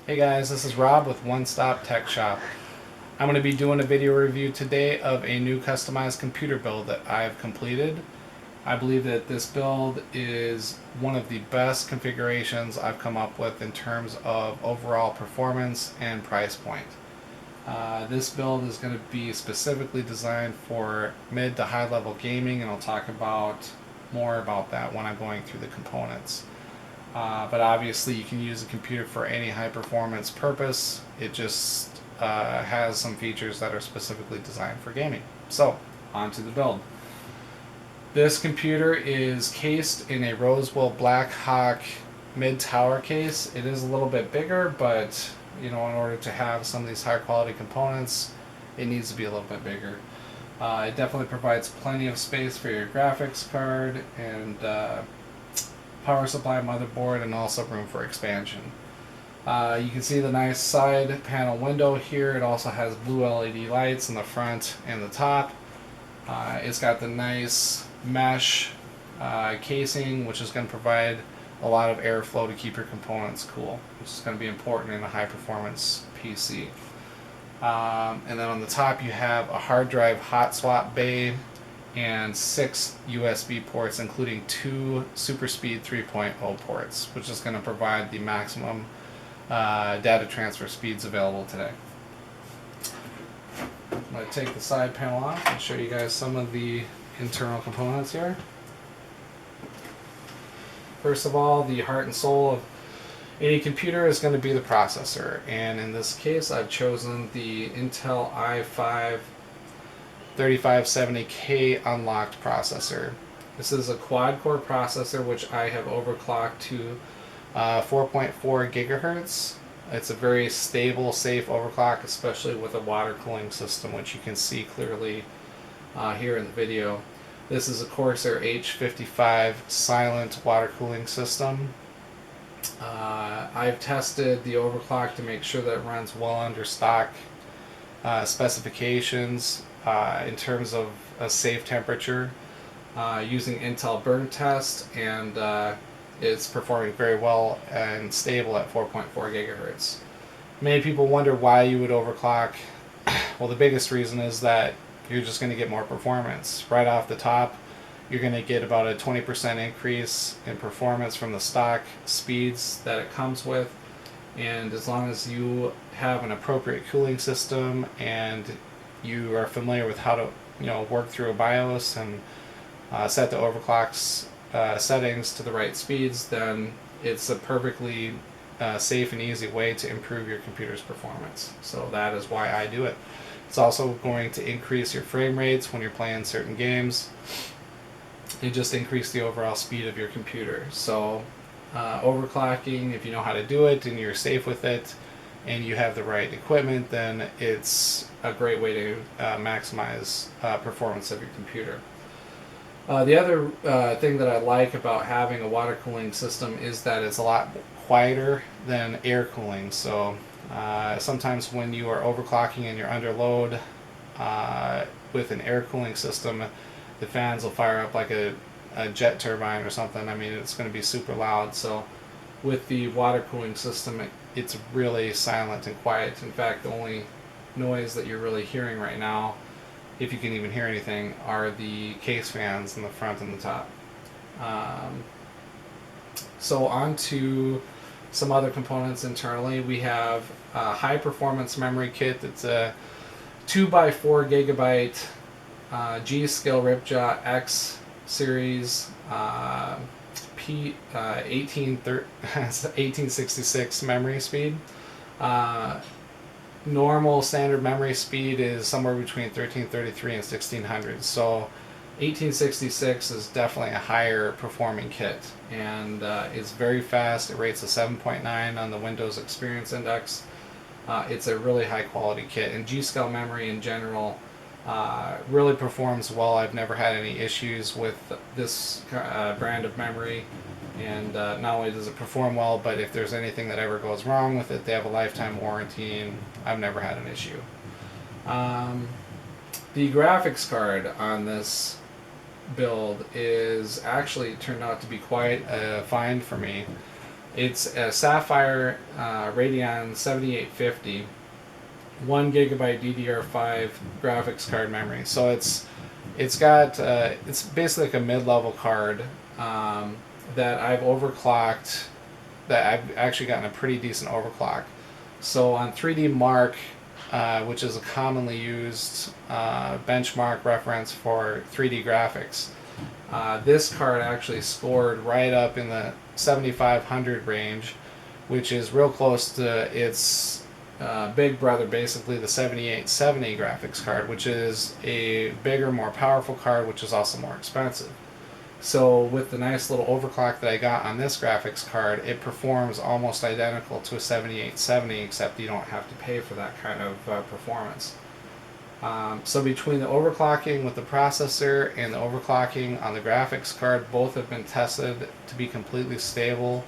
Hey guys, this is Rob with One Stop Tech Shop. I'm going to be doing a video review today of a new customized computer build that I've completed. I believe that this build is one of the best configurations I've come up with in terms of overall performance and price point. This build is going to be specifically designed for mid to high level gaming, and I'll talk about more about that when I'm going through the components. But obviously you can use a computer for any high performance purpose. It just has some features that are specifically designed for gaming. So, on to the build. This computer is cased in a Rosewill Blackhawk mid-tower case. It is a little bit bigger, but in order to have some of these higher quality components, it needs to be a little bit bigger. It definitely provides plenty of space for your graphics card and power supply, motherboard, and also room for expansion. You can see the nice side panel window here. It also has blue LED lights in the front and the top. It's got the nice mesh casing, which is going to provide a lot of airflow to keep your components cool, which is going to be important in a high performance PC. And then on the top you have a hard drive hot swap bay and 6 USB ports, including 2 Super Speed 3.0 ports, which is going to provide the maximum data transfer speeds available today. I'm going to take the side panel off and show you guys some of the internal components here. First of all, the heart and soul of any computer is going to be the processor, and in this case I've chosen the Intel i5-3570K unlocked processor. This is a quad-core processor which I have overclocked to 4.4 gigahertz. It's a very stable, safe overclock, especially with a water cooling system, which you can see clearly here in the video. This is a Corsair H55 silent water cooling system. I've tested the overclock to make sure that it runs well under stock specifications in terms of a safe temperature using Intel burn test, and it's performing very well and stable at 4.4 gigahertz. Many people wonder why you would overclock. Well, the biggest reason is that you're just going to get more performance. Right off the top, you're going to get about a 20% increase in performance from the stock speeds that it comes with. And as long as you have an appropriate cooling system and you are familiar with how to work through a BIOS and set the overclock's settings to the right speeds, then it's a perfectly safe and easy way to improve your computer's performance. So that is why I do it. It's also going to increase your frame rates when you're playing certain games. It just increase the overall speed of your computer. So overclocking, if you know how to do it and you're safe with it and you have the right equipment, then it's a great way to maximize performance of your computer. The other thing that I like about having a water cooling system is that it's a lot quieter than air cooling. So sometimes when you are overclocking and you're under load with an air cooling system, the fans will fire up like a jet turbine or something. I mean, it's going to be super loud. So with the water cooling system, it's really silent and quiet. In fact, the only noise that you're really hearing right now, if you can even hear anything, are the case fans in the front and the top. So on to some other components internally. We have a high performance memory kit. It's a 2x4 gigabyte GSkill Ripjaws X series 1866 memory speed. Normal standard memory speed is somewhere between 1333 and 1600. So 1866 is definitely a higher performing kit, and it's very fast. It rates a 7.9 on the Windows Experience Index. It's a really high quality kit, and GSkill memory in general really performs well. I've never had any issues with this brand of memory, and not only does it perform well, but if there's anything that ever goes wrong with it, they have a lifetime warranty, and I've never had an issue. The graphics card on this build is actually turned out to be quite a find for me. It's a Sapphire Radeon 7850, 1 GB DDR5 graphics card memory. So it's got it's basically like a mid-level card that I've overclocked. That I've actually gotten a pretty decent overclock. So on 3D Mark, which is a commonly used benchmark reference for 3D graphics, this card actually scored right up in the 7500 range, which is real close to its big brother, basically the 7870 graphics card, which is a bigger, more powerful card, which is also more expensive. So with the nice little overclock that I got on this graphics card, it performs almost identical to a 7870, except you don't have to pay for that kind of performance. So between the overclocking with the processor and the overclocking on the graphics card, both have been tested to be completely stable,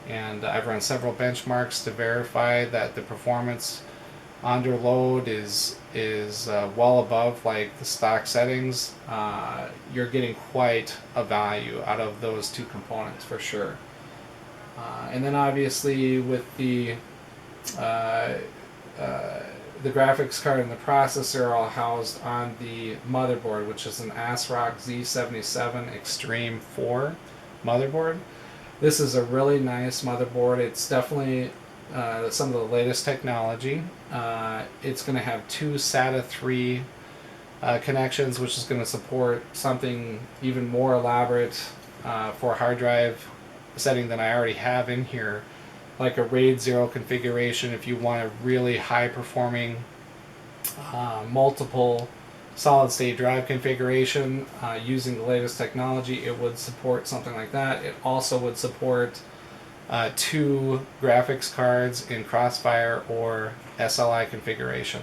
and I've run several benchmarks to verify that the performance under load is well above like the stock settings. You're getting quite a value out of those two components for sure. And then obviously with the graphics card and the processor are all housed on the motherboard, which is an ASRock Z77 Extreme 4 motherboard. This is a really nice motherboard. It's definitely some of the latest technology. It's going to have two Sata III connections, which is going to support something even more elaborate for a hard drive setting than I already have in here, like a RAID 0 configuration. If you want a really high performing multiple solid state drive configuration using the latest technology, it would support something like that. It also would support two graphics cards in Crossfire or SLI configuration.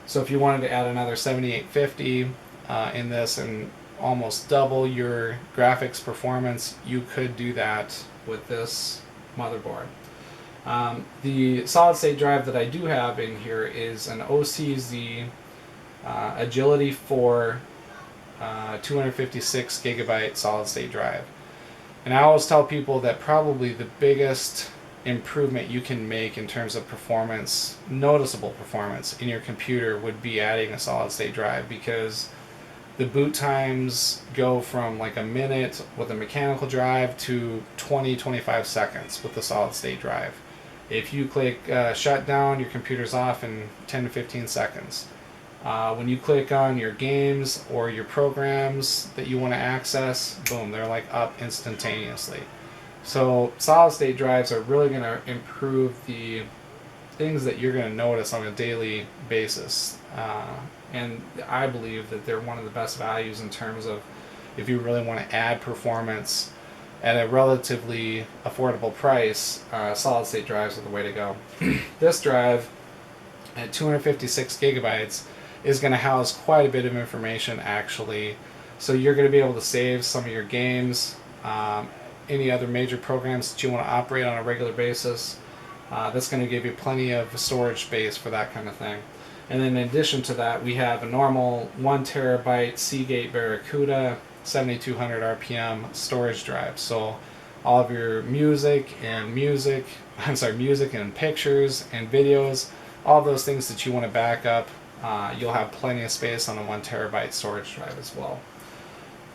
So if you wanted to add another 7850 in this and almost double your graphics performance, you could do that with this motherboard. The solid state drive that I do have in here is an OCZ Agility 4 256 gigabyte solid state drive. And I always tell people that probably the biggest improvement you can make in terms of performance, noticeable performance in your computer, would be adding a solid state drive, because the boot times go from like a minute with a mechanical drive to 20-25 seconds with the solid state drive. If you click shut down, your computer's off in 10 to 15 seconds. When you click on your games or your programs that you want to access, boom, they're like up instantaneously. So solid state drives are really going to improve the things that you're going to notice on a daily basis. And I believe that they're one of the best values in terms of if you really want to add performance at a relatively affordable price. Solid state drives are the way to go. This drive at 256 gigabytes is going to house quite a bit of information actually. So you're going to be able to save some of your games, any other major programs that you want to operate on a regular basis. That's going to give you plenty of storage space for that kind of thing. And then in addition to that, we have a normal 1 terabyte Seagate Barracuda 7200 RPM storage drive. So all of your music and pictures and videos, all those things that you want to back up, you'll have plenty of space on a 1 terabyte storage drive as well.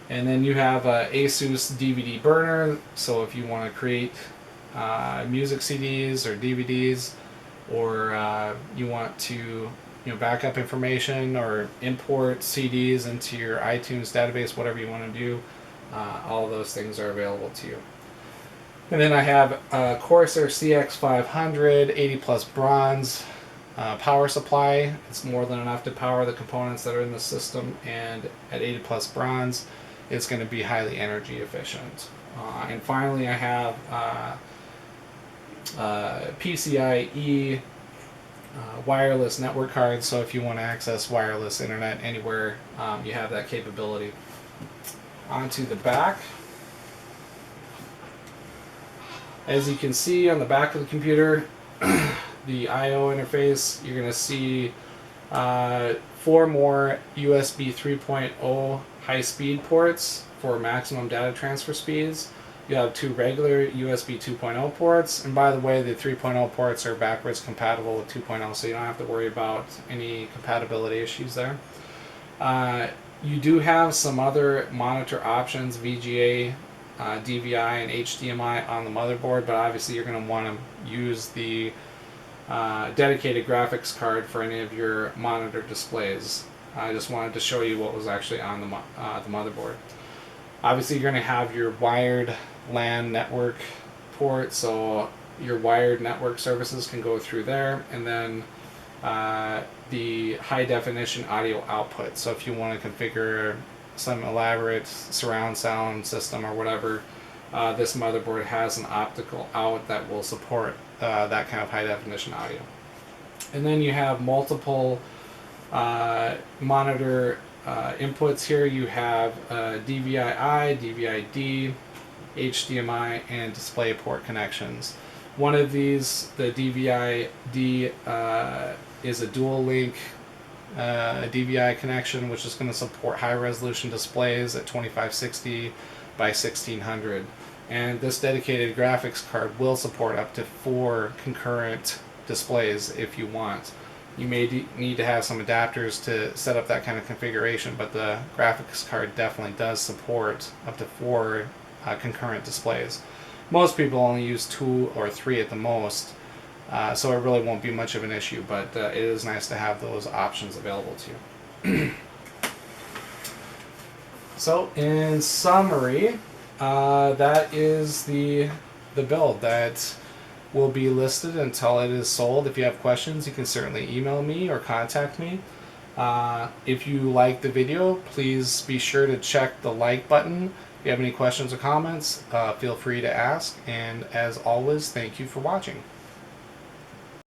And then you have a ASUS DVD burner, so if you want to create music CDs or DVDs, or you want to back up information or import CDs into your iTunes database, whatever you want to do, all of those things are available to you. And then I have a Corsair CX500 80 plus bronze power supply. It's more than enough to power the components that are in the system, and at 80 plus bronze it's going to be highly energy efficient. And finally I have PCIe wireless network cards, so if you want to access wireless internet anywhere, you have that capability. Onto the back. As you can see on the back of the computer, the I/O interface, you're going to see 4 more USB 3.0 high-speed ports for maximum data transfer speeds. You have two regular USB 2.0 ports, and by the way, the 3.0 ports are backwards compatible with 2.0, so you don't have to worry about any compatibility issues there. You do have some other monitor options, VGA, DVI, and HDMI on the motherboard, but obviously you're going to want to use the dedicated graphics card for any of your monitor displays. I just wanted to show you what was actually on the motherboard. Obviously you're going to have your wired LAN network port, so your wired network services can go through there, and then the high definition audio output. So if you want to configure some elaborate surround sound system or whatever, this motherboard has an optical out that will support that kind of high definition audio. And then you have multiple monitor inputs here. You have DVI-I, DVI-D, HDMI, and DisplayPort connections. One of these, the DVI-D, is a dual link DVI connection, which is going to support high resolution displays at 2560 by 1600. And this dedicated graphics card will support up to 4 concurrent displays if you want. You may need to have some adapters to set up that kind of configuration, but the graphics card definitely does support up to 4 concurrent displays. Most people only use 2 or 3 at the most, so it really won't be much of an issue, but it is nice to have those options available to you. So in summary, that is the build that will be listed until it is sold. If you have questions, you can certainly email me or contact me. If you like the video, please be sure to check the like button. If you have any questions or comments, feel free to ask. And as always, thank you for watching.